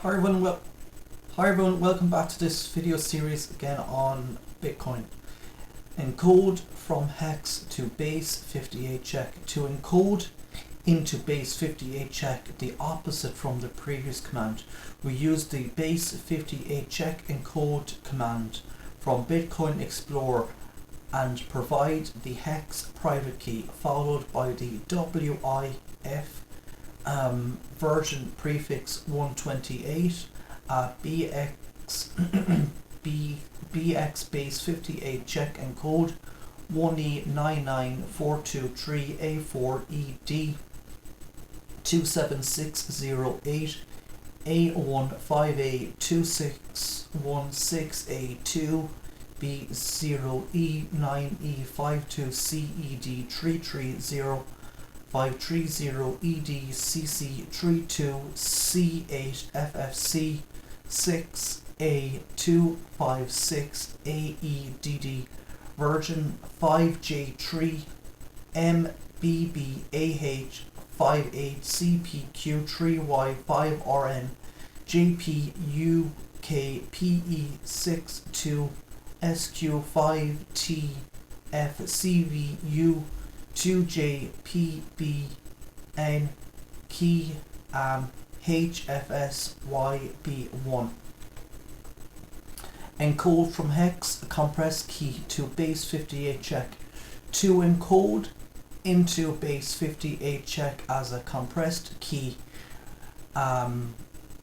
Hi everyone, hi everyone, welcome back to this video series again on Bitcoin. Encode from hex to base 58 check. To encode into base 58 check, the opposite from the previous command, we use the base 58 check encode command from Bitcoin Explorer and provide the hex private key followed by the WIF version prefix 128 BX base 58 check encode 1E99423A4ED 27608 A15A2616A2 B0E9E52CED330 530EDCC32C8FFC 6A256AEDD version 5J3 MBBAH 58CPQ3Y5RN JPUKPE62 SQ5TFCVU 2JPBN key HFSYB1. Encode from hex compressed key to base 58 check. To encode into base 58 check as a compressed key,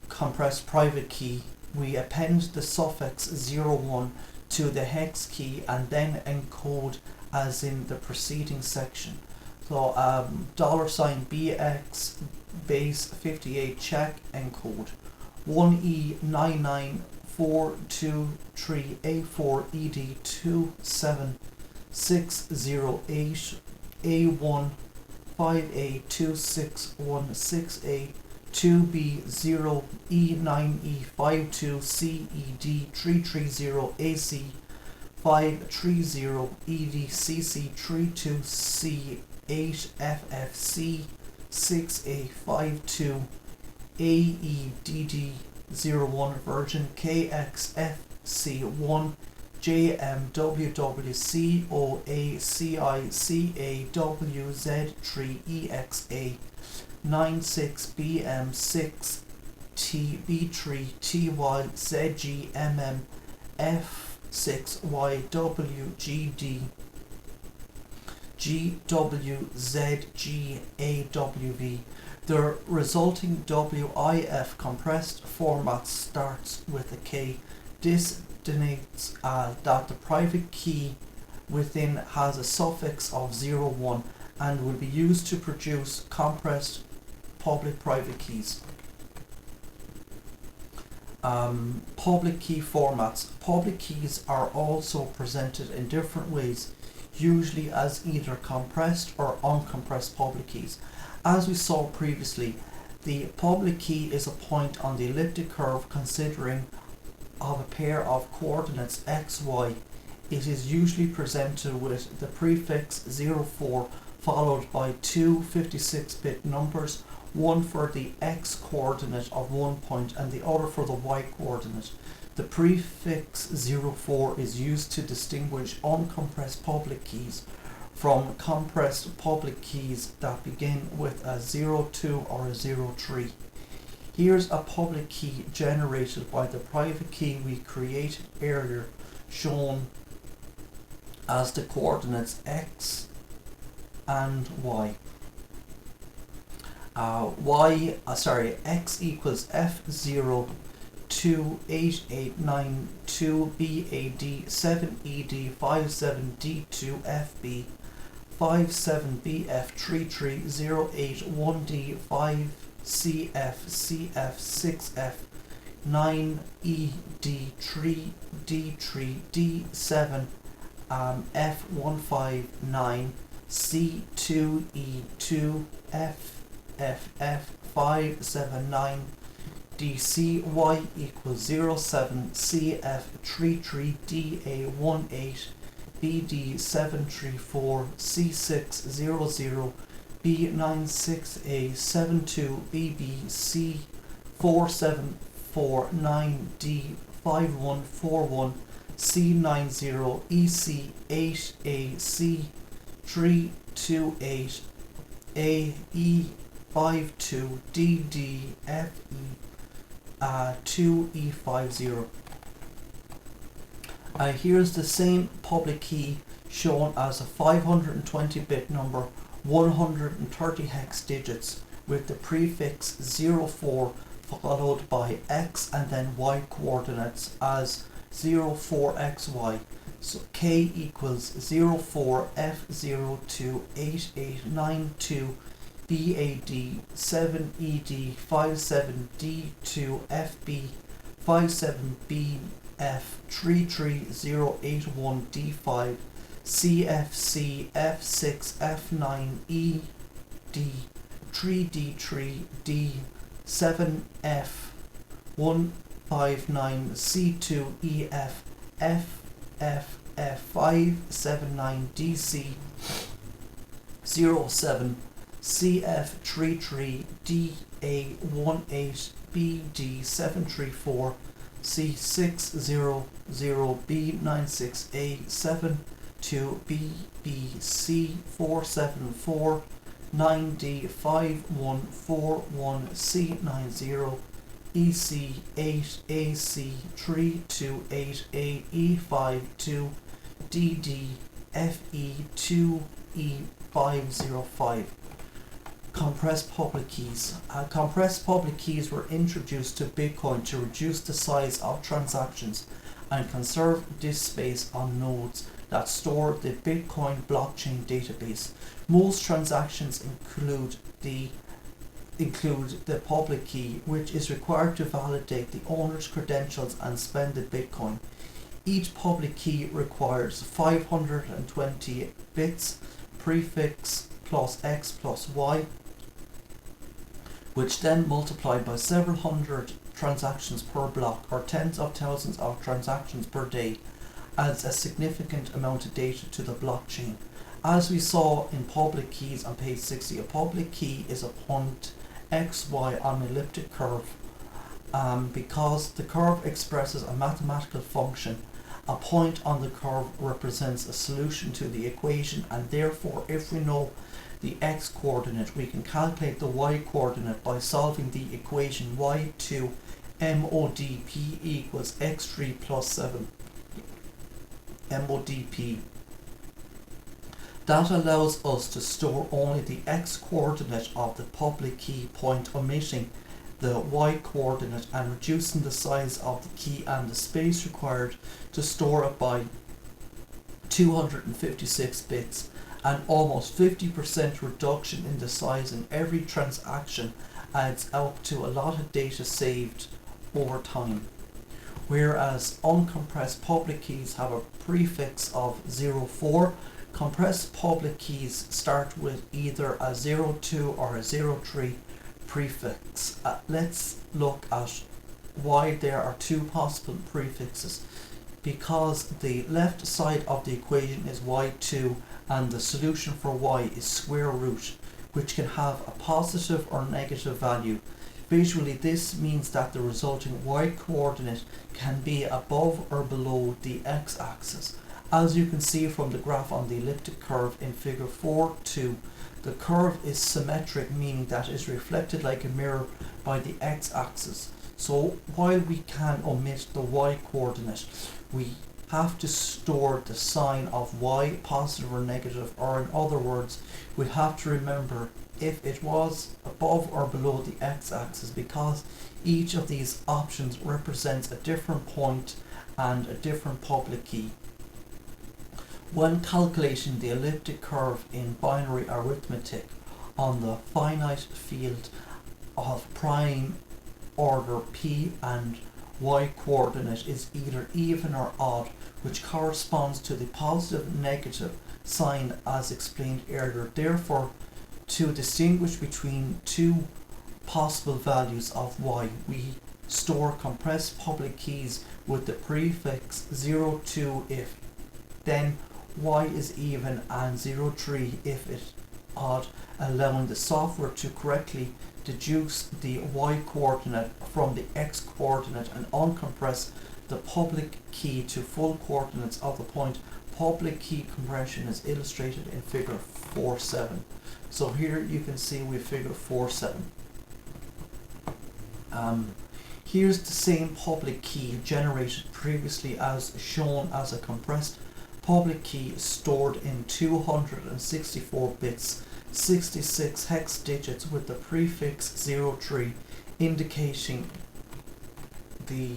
compressed private key, we append the suffix 01 to the hex key and then encode as in the preceding section. So $BX base 58 check encode 1E99423A4ED 27608 A15A2616A 2B0E9E52CED330AC 530EDCC32C8FFC 6A52AEDD01 version KXFC1 JMWWCOACICAWZ3EXA 96BM6 TB3TYZGMM F6YWGD GWZGAWV. The resulting WIF compressed format starts with a K. This denotes that the private key within has a suffix of 01 and will be used to produce compressed public-private keys. Public key formats. Public keys are also presented in different ways, usually as either compressed or uncompressed public keys. As we saw previously, the public key is a point on the elliptic curve consisting of a pair of coordinates x, y. It is usually presented with the prefix 04 followed by two 56-bit numbers, one for the x coordinate of one point and the other for the y coordinate. The prefix 04 is used to distinguish uncompressed public keys from compressed public keys that begin with a 02 or a 03. Here's a public key generated by the private key we created earlier, shown as the coordinates x and y. X equals F0 28892BAD 7ED 57D2FB 57BF33081D 5CF 6F 9ED3D3D7 F159 C2E2 FFF579 DCY equals 07 CF33DA18 BD734 C600 B96A72 BBC 47 049D5141 C90 EC8A C328 AE52 DDFE 2E50. Here's the same public key shown as a 520-bit number, 130 hex digits, with the prefix 04 followed by X and then Y coordinates as 04XY. So K equals 04F028892 BAD 7ED57D2 FB 57BF 33081D5 CFC F6 F9ED 3D3D 7F 159C2EF FFF 579DC 07 CF33DA18BD734 C600B96A72BBC474 9D5141C90 EC8AC328AE52 DDFE2E505. Compressed public keys. Compressed public keys were introduced to Bitcoin to reduce the size of transactions and conserve disk space on nodes that store the Bitcoin blockchain database. Most transactions include the public key, which is required to validate the owner's credentials and spend the Bitcoin. Each public key requires 520 bits, prefix plus X plus Y, which then multiplied by several hundred transactions per block or tens of thousands of transactions per day adds a significant amount of data to the blockchain. As we saw in public keys on page 60, a public key is a point XY on an elliptic curve. Because the curve expresses a mathematical function, a point on the curve represents a solution to the equation, and therefore if we know the x coordinate, we can calculate the y coordinate by solving the equation y2 MODP equals x3 plus 7 MODP. That allows us to store only the x coordinate of the public key point, omitting the y coordinate, and reducing the size of the key and the space required to store it by 256 bits. An almost 50% reduction in the size in every transaction adds up to a lot of data saved over time. Whereas uncompressed public keys have a prefix of 04, compressed public keys start with either a 02 or a 03 prefix. Let's look at why there are two possible prefixes. Because the left side of the equation is y2 and the solution for y is square root, which can have a positive or negative value. Visually, this means that the resulting y coordinate can be above or below the x-axis. As you can see from the graph on the elliptic curve in figure 4.2, the curve is symmetric, meaning that it is reflected like a mirror by the x-axis. So while we can omit the y coordinate, we have to store the sign of y, positive or negative, or in other words, we have to remember if it was above or below the x-axis, because each of these options represents a different point and a different public key. When calculating the elliptic curve in binary arithmetic on the finite field of prime order p and y coordinate is either even or odd, which corresponds to the positive negative sign as explained earlier. Therefore, to distinguish between two possible values of y, we store compressed public keys with the prefix 02 if then y is even and 03 if it odd, allowing the software to correctly deduce the y coordinate from the x coordinate and uncompress the public key to full coordinates of the point. Public key compression is illustrated in figure 4.7. So here you can see we figure 4.7. Here's the same public key generated previously as shown as a compressed public key stored in 264 bits, 66 hex digits with the prefix 03 indicating the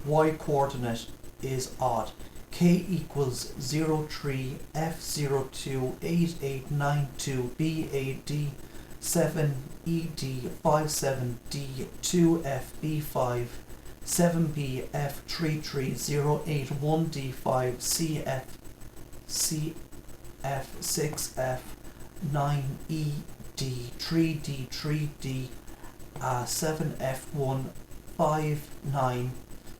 y coordinate is odd. K equals 03 F02 8892 BAD 7 ED 57D 2F B5 7B F33 081D5 CF CF 6F 9ED 3D 3D 7F1 59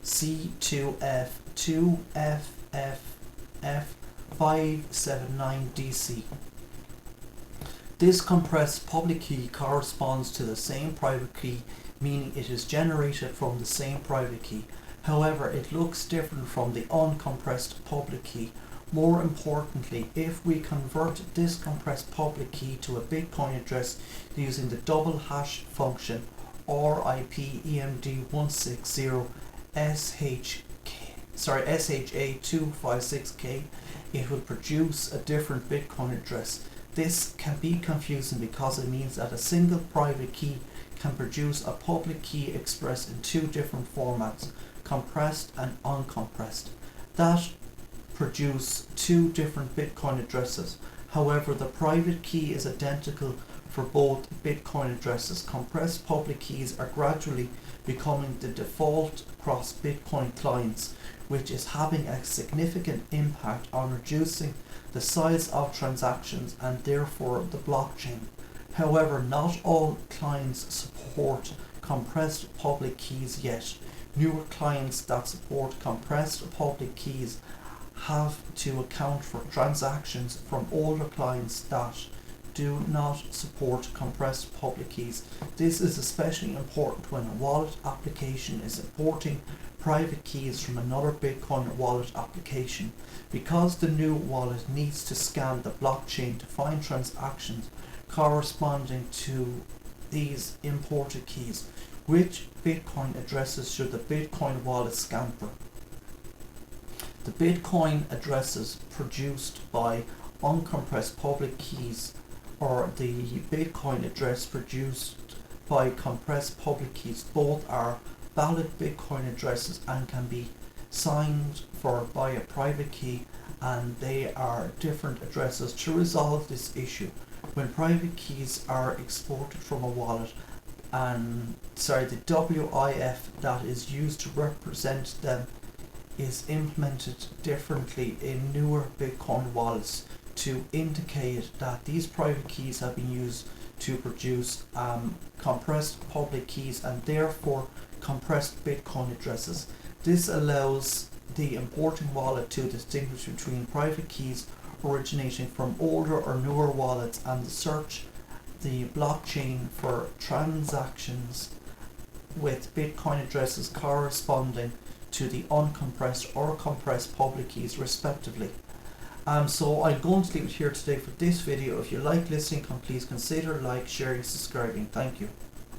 C2F 2FF 579DC. This compressed public key corresponds to the same private key, meaning it is generated from the same private key. However, it looks different from the uncompressed public key. More importantly, if we convert this compressed public key to a Bitcoin address using the double hash function RIP EMD160 SHA256K, it will produce a different Bitcoin address. This can be confusing because it means that a single private key can produce a public key expressed in two different formats, compressed and uncompressed, that produce two different Bitcoin addresses. However, the private key is identical for both Bitcoin addresses. Compressed public keys are gradually becoming the default across Bitcoin clients, which is having a significant impact on reducing the size of transactions and therefore the blockchain. However, not all clients support compressed public keys yet. Newer clients that support compressed public keys have to account for transactions from older clients that do not support compressed public keys. This is especially important when a wallet application is importing private keys from another Bitcoin wallet application, because the new wallet needs to scan the blockchain to find transactions corresponding to these imported keys. Which Bitcoin addresses should the Bitcoin wallet scan for? The Bitcoin addresses produced by uncompressed public keys or the Bitcoin address produced by compressed public keys both are valid Bitcoin addresses and can be signed for by a private key, and they are different addresses. To resolve this issue, when private keys are exported from a wallet, and the WIF that is used to represent them is implemented differently in newer Bitcoin wallets to indicate that these private keys have been used to produce compressed public keys and therefore compressed Bitcoin addresses. This allows the importing wallet to distinguish between private keys originating from older or newer wallets and search the blockchain for transactions with Bitcoin addresses corresponding to the uncompressed or compressed public keys respectively. So I'm going to leave it here today for this video. If you like listening, please consider like, sharing, subscribing. Thank you.